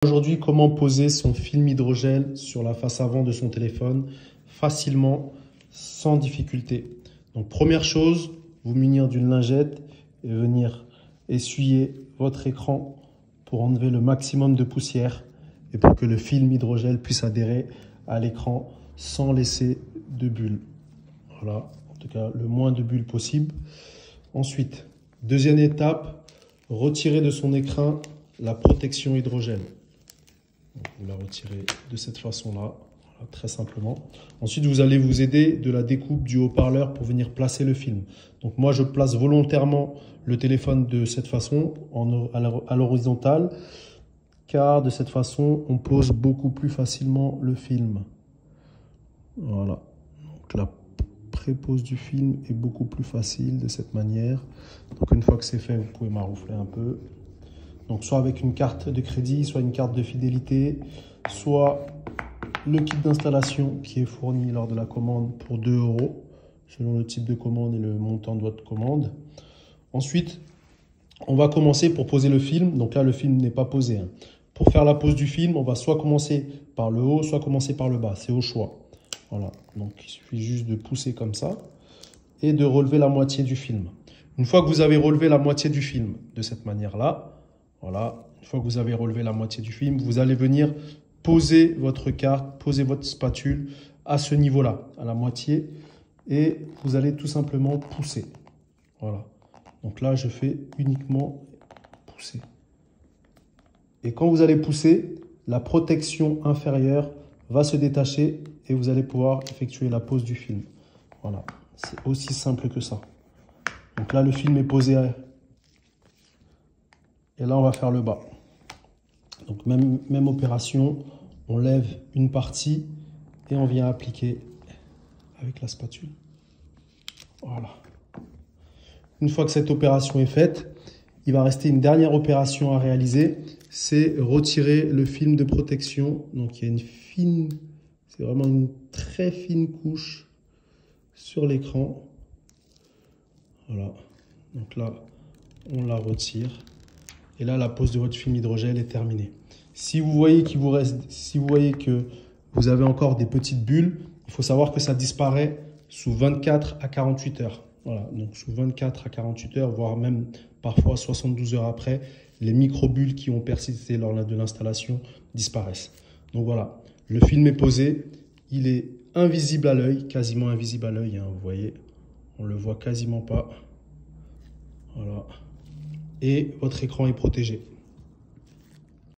Aujourd'hui, comment poser son film hydrogel sur la face avant de son téléphone facilement, sans difficulté. Donc première chose, vous munir d'une lingette et venir essuyer votre écran pour enlever le maximum de poussière et pour que le film hydrogel puisse adhérer à l'écran sans laisser de bulles. Voilà, en tout cas le moins de bulles possible. Ensuite, deuxième étape, retirer de son écran la protection hydrogel. Vous la retirez de cette façon-là, voilà, très simplement. Ensuite, vous allez vous aider de la découpe du haut-parleur pour venir placer le film. Donc moi, je place volontairement le téléphone de cette façon, à l'horizontale, car de cette façon, on pose beaucoup plus facilement le film. Voilà. Donc la prépose du film est beaucoup plus facile de cette manière. Donc une fois que c'est fait, vous pouvez maroufler un peu. Donc soit avec une carte de crédit, soit une carte de fidélité, soit le kit d'installation qui est fourni lors de la commande pour 2 €, selon le type de commande et le montant de votre commande. Ensuite, on va commencer pour poser le film. Donc là, le film n'est pas posé. Pour faire la pose du film, on va soit commencer par le haut, soit commencer par le bas. C'est au choix. Voilà. Donc il suffit juste de pousser comme ça et de relever la moitié du film. Une fois que vous avez relevé la moitié du film de cette manière-là, voilà, une fois que vous avez relevé la moitié du film, vous allez venir poser votre carte, poser votre spatule à ce niveau-là, à la moitié, et vous allez tout simplement pousser. Voilà. Donc là, je fais uniquement pousser. Et quand vous allez pousser, la protection inférieure va se détacher et vous allez pouvoir effectuer la pose du film. Voilà, c'est aussi simple que ça. Donc là, le film est posé et là, on va faire le bas. Donc, même opération, on lève une partie et on vient appliquer avec la spatule. Voilà. Une fois que cette opération est faite, il va rester une dernière opération à réaliser. C'est retirer le film de protection. Donc, il y a une fine, c'est vraiment une très fine couche sur l'écran. Voilà. Donc là, on la retire. Et là, la pose de votre film hydrogel est terminée. Si vous voyez qu'il vous reste, si vous voyez que vous avez encore des petites bulles, il faut savoir que ça disparaît sous 24 à 48 heures. Voilà, donc sous 24 à 48 heures, voire même parfois 72 heures après, les micro-bulles qui ont persisté lors de l'installation disparaissent. Donc voilà, le film est posé, il est invisible à l'œil, quasiment invisible à l'œil, vous voyez, on ne le voit quasiment pas. Voilà. Et votre écran est protégé.